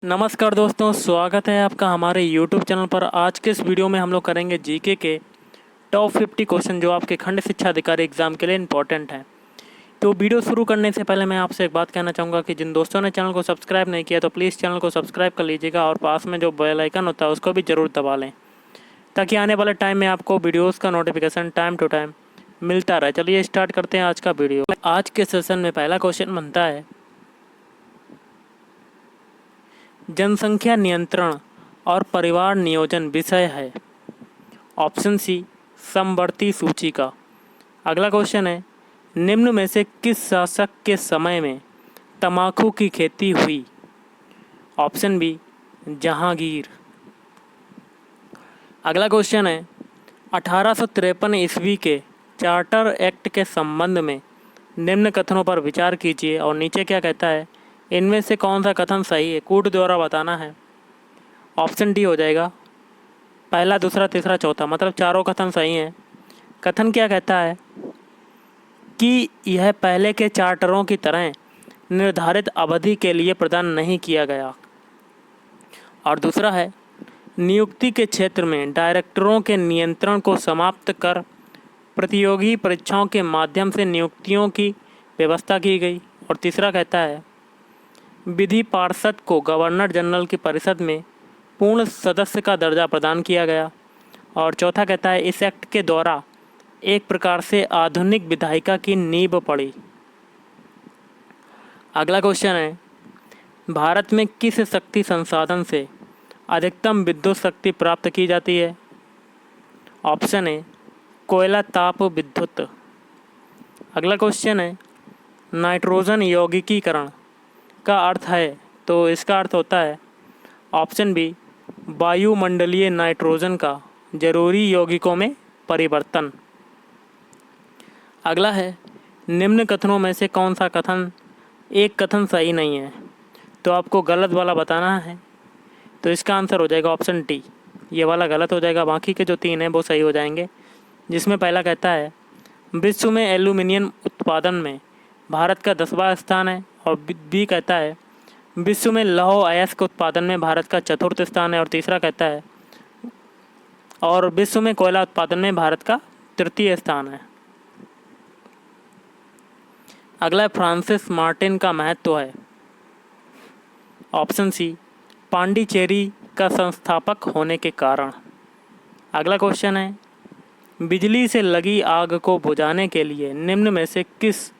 नमस्कार दोस्तों, स्वागत है आपका हमारे YouTube चैनल पर। आज के इस वीडियो में हम लोग करेंगे जीके के टॉप 50 क्वेश्चन जो आपके खंड शिक्षा अधिकारी एग्जाम के लिए इंपॉर्टेंट हैं। तो वीडियो शुरू करने से पहले मैं आपसे एक बात कहना चाहूँगा कि जिन दोस्तों ने चैनल को सब्सक्राइब नहीं किया तो प्लीज़ चैनल को सब्सक्राइब कर लीजिएगा और पास में जो बेल आइकन होता है उसको भी ज़रूर दबा लें, ताकि आने वाले टाइम में आपको वीडियोज़ का नोटिफिकेशन टाइम टू टाइम मिलता रहे। चलिए स्टार्ट करते हैं आज का वीडियो। आज के सेशन में पहला क्वेश्चन बनता है, जनसंख्या नियंत्रण और परिवार नियोजन विषय है। ऑप्शन सी, समवर्ती सूची का। अगला क्वेश्चन है, निम्न में से किस शासक के समय में तंबाकू की खेती हुई? Option B, Jahangir. अगला क्वेश्चन है, 1853 ईस्वी के चार्टर एक्ट के संबंध में निम्न कथनों पर विचार कीजिए और नीचे क्या कहता है, इनमें से कौन सा कथन सही है? कूट द्वारा बताना है। ऑप्शन डी हो जाएगा, पहला, दूसरा, तीसरा, चौथा, मतलब चारों कथन सही हैं। कथन क्या कहता है कि यह पहले के चार्टरों की तरह निर्धारित अवधि के लिए प्रदान नहीं किया गया। और दूसरा है, नियुक्ति के क्षेत्र में डायरेक्टरों के नियंत्रण को समाप्त कर प्रतियोगी परीक्षाओं के माध्यम से नियुक्तियों की व्यवस्था की गई। और तीसरा कहता है, विधि पार्षद को गवर्नर जनरल की परिषद में पूर्ण सदस्य का दर्जा प्रदान किया गया। और चौथा कहता है, इस एक्ट के द्वारा एक प्रकार से आधुनिक विधायिका की नींव पड़ी। अगला क्वेश्चन है, भारत में किस शक्ति संसाधन से अधिकतम विद्युत शक्ति प्राप्त की जाती है? ऑप्शन है, कोयला ताप विद्युत। अगला क्वेश्चन है, नाइट्रोजन यौगिकीकरण का अर्थ है, तो इसका अर्थ होता है ऑप्शन बी, वायुमंडलीय नाइट्रोजन का जरूरी यौगिकों में परिवर्तन। अगला है, निम्न कथनों में से कौन सा कथन एक कथन सही नहीं है? तो आपको गलत वाला बताना है। तो इसका आंसर हो जाएगा ऑप्शन डी, ये वाला गलत हो जाएगा। बाकी के जो तीन हैं वो सही हो जाएंगे। जिसमें पहला कहता है, विश्व में एल्यूमिनियम उत्पादन में भारत का 10वां स्थान है। और बी कहता है, विश्व में लौह अयस्क उत्पादन में भारत का 4th स्थान है। और तीसरा कहता है, और विश्व में कोयला उत्पादन में भारत का 3य स्थान है। अगला फ्रांसिस मार्टिन का महत्व है। ऑप्शन सी, पांडिचेरी का संस्थापक होने के कारण। अगला क्वेश्चन है, बिजली से लगी आग को बुझाने के लिए निम्न में से किस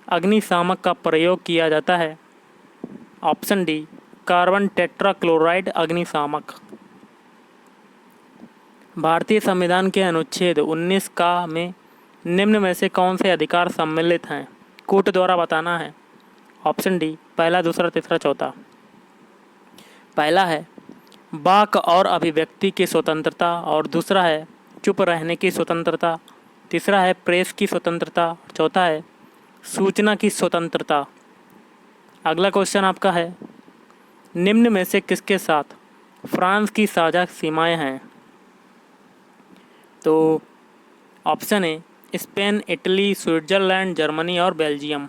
अग्निशामक का प्रयोग किया जाता है? ऑप्शन डी, कार्बन टेट्राक्लोराइड अग्निशामक। भारतीय संविधान के अनुच्छेद 19 का में निम्न में से कौन से अधिकार सम्मिलित हैं? कूट द्वारा बताना है। ऑप्शन डी, पहला, दूसरा, तीसरा, चौथा। पहला है, वाक और अभिव्यक्ति की स्वतंत्रता। और दूसरा है, चुप रहने की स्वतंत्रता। तीसरा है, प्रेस की स्वतंत्रता। चौथा है, सूचना की स्वतंत्रता। अगला क्वेश्चन आपका है, निम्न में से किसके साथ फ्रांस की साझा सीमाएं हैं? तो ऑप्शन है, स्पेन, इटली, स्विट्जरलैंड, जर्मनी और बेल्जियम।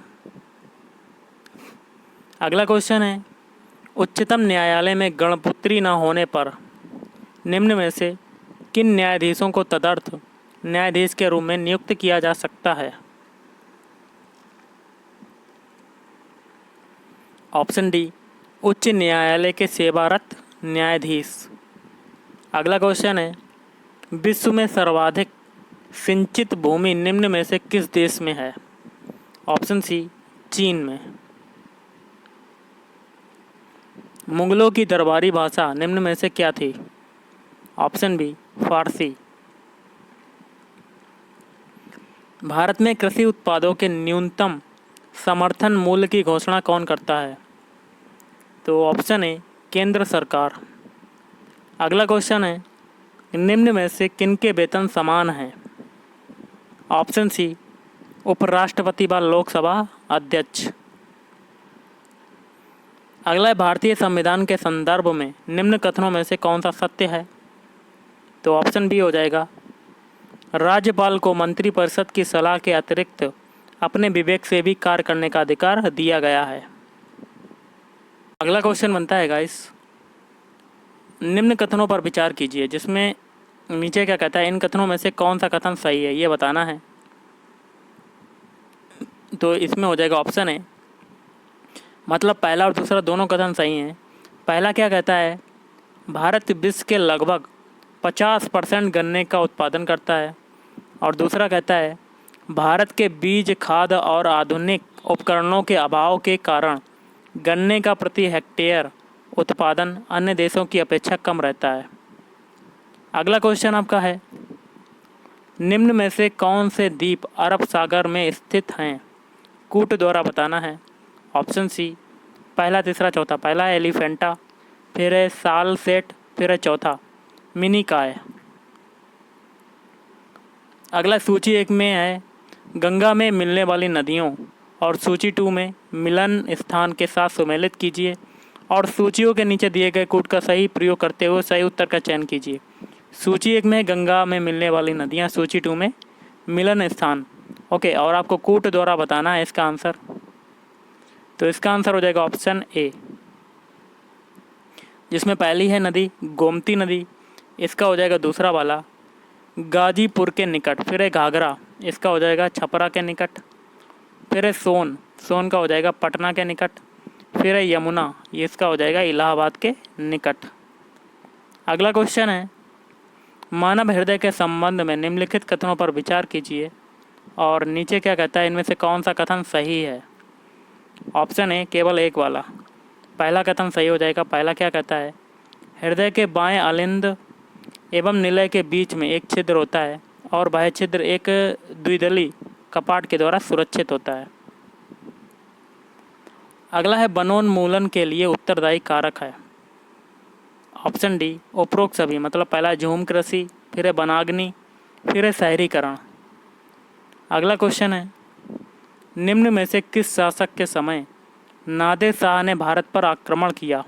अगला क्वेश्चन है, उच्चतम न्यायालय में गणपुत्री न होने पर निम्न में से किन न्यायाधीशों को तदर्थ न्यायाधीश के रूप में नियुक्त किया जा सकता है? ऑप्शन डी, उच्च न्यायालय के सेवारत न्यायाधीश। अगला क्वेश्चन है, विश्व में सर्वाधिक सिंचित भूमि निम्न में से किस देश में है? ऑप्शन सी, चीन में। मुगलों की दरबारी भाषा निम्न में से क्या थी? ऑप्शन बी, फारसी। भारत में कृषि उत्पादों के न्यूनतम समर्थन मूल्य की घोषणा कौन करता है? तो ऑप्शन है, केंद्र सरकार। अगला क्वेश्चन है, निम्न में से किनके वेतन समान हैं? ऑप्शन सी, उपराष्ट्रपति व लोकसभा अध्यक्ष। अगला है, भारतीय संविधान के संदर्भ में निम्न कथनों में से कौन सा सत्य है? तो ऑप्शन बी हो जाएगा, राज्यपाल को मंत्रिपरिषद की सलाह के अतिरिक्त अपने विवेक से भी कार्य करने का अधिकार दिया गया है। अगला क्वेश्चन बनता है गाइस, निम्न कथनों पर विचार कीजिए, जिसमें नीचे क्या कहता है, इन कथनों में से कौन सा कथन सही है ये बताना है। तो इसमें हो जाएगा ऑप्शन है, मतलब पहला और दूसरा दोनों कथन सही हैं। पहला क्या कहता है, भारत विश्व के लगभग 50% गन्ने का उत्पादन करता है। और दूसरा कहता है, भारत के बीज, खाद और आधुनिक उपकरणों के अभाव के कारण गन्ने का प्रति हेक्टेयर उत्पादन अन्य देशों की अपेक्षा कम रहता है। अगला क्वेश्चन आपका है, निम्न में से कौन से द्वीप अरब सागर में स्थित हैं, कूट द्वारा बताना है। ऑप्शन सी, पहला, तीसरा, चौथा। पहला है एलिफेंटा, फिर है सालसेट, फिर है चौथा मिनिकॉय। अगला सूची 1 में है, गंगा में मिलने वाली नदियों, और सूची 2 में मिलन स्थान के साथ सुमेलित कीजिए और सूचियों के नीचे दिए गए कूट का सही प्रयोग करते हुए सही उत्तर का चयन कीजिए। सूची 1 में गंगा में मिलने वाली नदियाँ, सूची 2 में मिलन स्थान। ओके, और आपको कूट द्वारा बताना है इसका आंसर। तो इसका आंसर हो जाएगा ऑप्शन ए, जिसमें पहली है नदी गोमती नदी, इसका हो जाएगा दूसरा वाला गाजीपुर के निकट। फिर है घाघरा, इसका हो जाएगा छपरा के निकट। फिर है सोन, सोन का हो जाएगा पटना के निकट। फिर है यमुना, इसका हो जाएगा इलाहाबाद के निकट। अगला क्वेश्चन है, मानव हृदय के संबंध में निम्नलिखित कथनों पर विचार कीजिए और नीचे क्या कहता है, इनमें से कौन सा कथन सही है। ऑप्शन ए, केवल एक वाला। पहला कथन सही हो जाएगा। पहला क्या कहता है, हृदय के बाएं अलिंद एवं निलय के बीच में एक छिद्र होता है और वह छिद्र एक द्विदली कपाट के द्वारा सुरक्षित होता है। अगला है, वनोन्मूलन के लिए उत्तरदायी कारक है। ऑप्शन डी, उपरोक्त सभी, मतलब पहला झूम कृषि, फिर है वनाग्नि, फिर है शहरीकरण। अगला क्वेश्चन है, निम्न में से किस शासक के समय नादिर शाह ने भारत पर आक्रमण किया।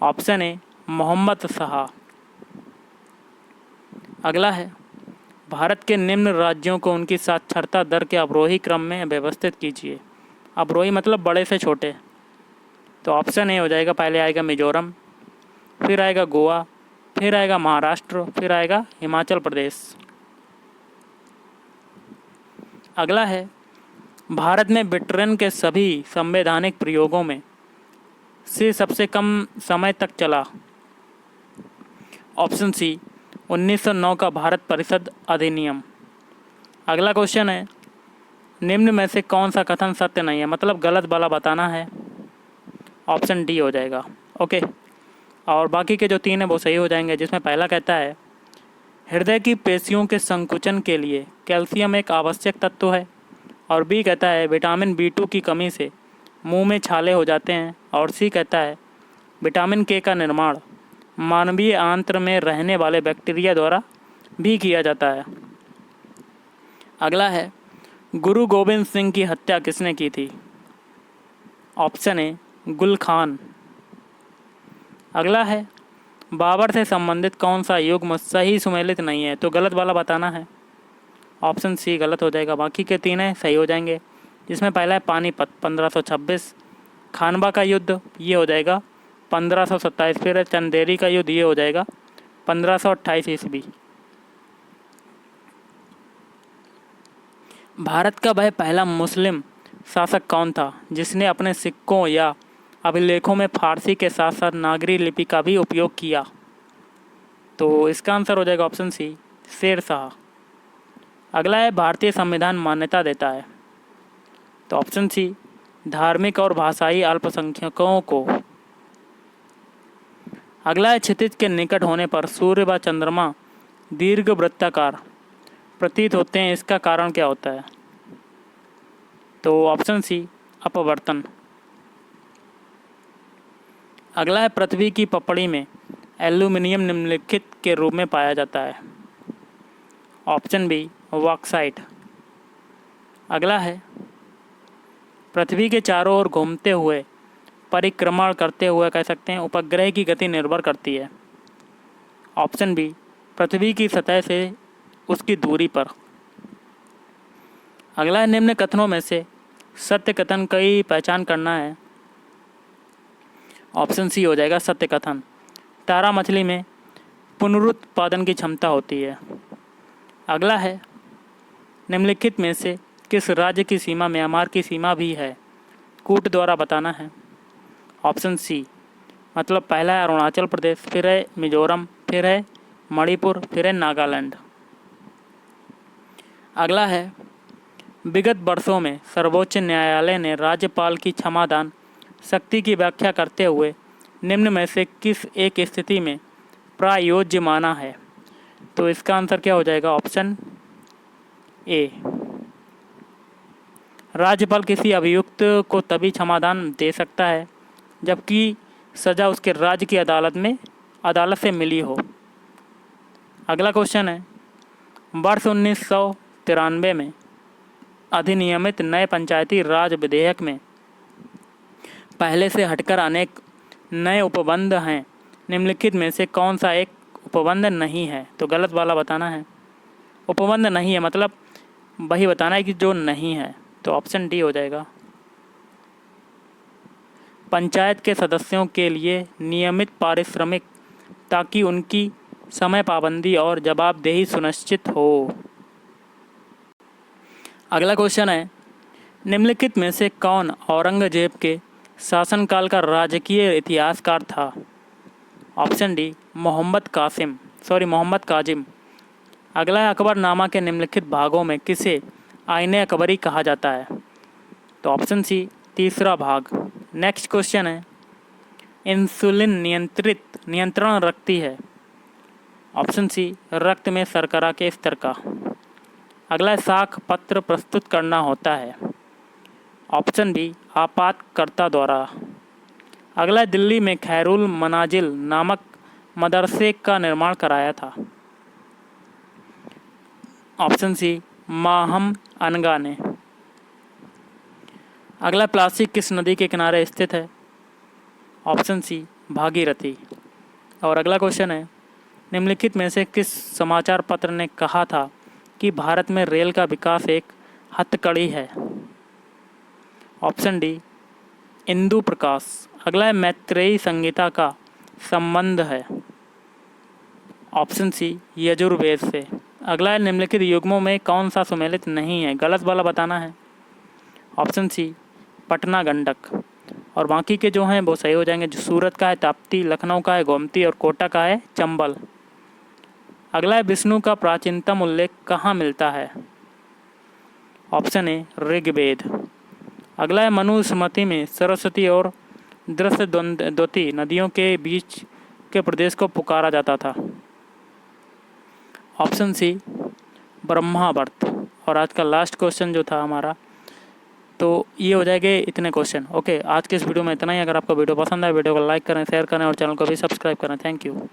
Option A, Mohammad Shah. अगला है, भारत के निम्न राज्यों को उनकी साक्षरता दर के अवरोही क्रम में व्यवस्थित कीजिए। अवरोही मतलब बड़े से छोटे। तो ऑप्शन ए हो जाएगा, पहले आएगा मिजोरम, फिर आएगा गोवा, फिर आएगा महाराष्ट्र, फिर आएगा हिमाचल प्रदेश। अगला है, भारत में ब्रिटेन के सभी संवैधानिक प्रयोगों में से सबसे कम समय तक चला। ऑप्शन सी, 1909 का भारत परिषद अधिनियम। अगला क्वेश्चन है, निम्न में से कौन सा कथन सत्य नहीं है, मतलब गलत वाला बताना है। ऑप्शन डी हो जाएगा। ओके, और बाकी के जो 3 हैं वो सही हो जाएंगे, जिसमें पहला कहता है, हृदय की पेशियों के संकुचन के लिए कैल्शियम एक आवश्यक तत्व है। और बी कहता है, विटामिन B2 की कमी से मुंह में छाले हो जाते हैं। और सी कहता है, विटामिन K का निर्माण मानवीय आंत्र में रहने वाले बैक्टीरिया द्वारा भी किया जाता है। अगला है, गुरु गोविंद सिंह की हत्या किसने की थी। ऑप्शन ए, गुल खान। अगला है, बाबर से संबंधित कौन सा युग्म सही सुमेलित नहीं है, तो गलत वाला बताना है। ऑप्शन सी गलत हो जाएगा, बाकी के 3 हैं सही हो जाएंगे, जिसमें पहला है पानीपत 1526, खानवा का युद्ध ये हो जाएगा 1527, फिर है चंदेरी का युद्ध ये हो जाएगा 1528 ईस्वी। भारत का वह पहला मुस्लिम शासक कौन था जिसने अपने सिक्कों या अभिलेखों में फारसी के साथ साथ नागरी लिपि का भी उपयोग किया। तो इसका आंसर हो जाएगा ऑप्शन सी, शेर शाह। अगला है, भारतीय संविधान मान्यता देता है। तो ऑप्शन सी, धार्मिक और भाषाई अल्पसंख्यकों को। अगला है, क्षितिज के निकट होने पर सूर्य व चंद्रमा दीर्घ वृत्ताकार प्रतीत होते हैं, इसका कारण क्या होता है। तो ऑप्शन सी, अपवर्तन। अगला है, पृथ्वी की पपड़ी में एल्यूमिनियम निम्नलिखित के रूप में पाया जाता है। Option B, bauxite. अगला है, पृथ्वी के चारों ओर घूमते हुए परिक्रमण करते हुए कह सकते हैं उपग्रह की गति निर्भर करती है। ऑप्शन बी, पृथ्वी की सतह से उसकी दूरी पर। अगला है, निम्न कथनों में से सत्य कथन की पहचान करना है। ऑप्शन सी हो जाएगा सत्य कथन। तारा मछली में पुनरुत्पादन की क्षमता होती है। अगला है, निम्नलिखित में से किस राज्य की सीमा म्यांमार की सीमा भी है? कूट द्वारा बताना है। ऑप्शन सी, मतलब पहला है अरुणाचल प्रदेश, फिर है मिजोरम, फिर है मणिपुर, फिर है नागालैंड। अगला है, विगत वर्षों में सर्वोच्च न्यायालय ने राज्यपाल की क्षमादान शक्ति की व्याख्या करते हुए निम्न में से किस एक स्थिति में प्रायोज्य माना है? तो इसका आंसर क्या हो जाएगा? ऑप्शन ए, राज्यपाल किसी अभियुक्त को तभी क्षमादान दे सकता है जबकि सजा उसके राज्य की अदालत से मिली हो। अगला क्वेश्चन है, वर्ष 1993 में अधिनियमित नए पंचायती राज विधेयक में पहले से हटकर अनेक नए उपबंध हैं। निम्नलिखित में से कौन सा एक उपबंध नहीं है? तो गलत वाला बताना है। उपबंध नहीं है मतलब वही बताना है कि जो नहीं है। तो ऑप्शन डी हो जाएगा। पंचायत के सदस्यों के लिए नियमित पारिश्रमिक, ताकि उनकी समय पाबंदी और जवाबदेही सुनिश्चित हो। अगला क्वेश्चन है, निम्नलिखित में से कौन औरंगजेब के शासनकाल का राजकीय इतिहासकार था? Option D, Mohammad Kazim. अगला है, अकबरनामा के निम्नलिखित भागों में किसे आईने अकबरी कहा जाता है? तो ऑप्शन सी, तीसरा भाग। नेक्स्ट क्वेश्चन है, इंसुलिन नियंत्रण रखती है? ऑप्शन सी, रक्त में शर्करा के स्तर का। अगला है, साख पत्र प्रस्तुत करना होता है? ऑप्शन बी, आपातकर्ता द्वारा। अगला है, दिल्ली में खैरुल मनाजिल नामक मदरसे का निर्माण कराया था? ऑप्शन सी, माहम अनगा ने। अगला, प्लास्टिक किस नदी के किनारे स्थित है? Option C, Bhagirathi. और अगला क्वेश्चन है, निम्नलिखित में से किस समाचार पत्र ने कहा था कि भारत में रेल का विकास एक हथकड़ी है? Option D, Indu Prakash. अगला है, मैत्रेयी संहिता का संबंध है? ऑप्शन सी, यजुर्वेद से। अगला है, निम्नलिखित युग्मों में कौन सा सुमेलित नहीं है? गलत वाला बताना है। Option C, Patna Gandak. और बाकी के जो हैं वो सही हो जाएंगे। जो सूरत का है ताप्ती, लखनऊ का है गोमती और कोटा का है चंबल। अगला है, विष्णु का प्राचीनतम उल्लेख कहाँ मिलता है? Option A, Rigveda. अगला है, मनुस्मृति में सरस्वती और दृष्टद्वती नदियों के बीच के प्रदेश को पुकारा जाता था? Option C, Brahmavarta. और आज का लास्ट क्वेश्चन जो था हमारा, तो ये हो जाएंगे इतने क्वेश्चन। ओके, आज के इस वीडियो में इतना ही। अगर आपको वीडियो पसंद आए, वीडियो को लाइक करें, शेयर करें और चैनल को भी सब्सक्राइब करें। Thank you.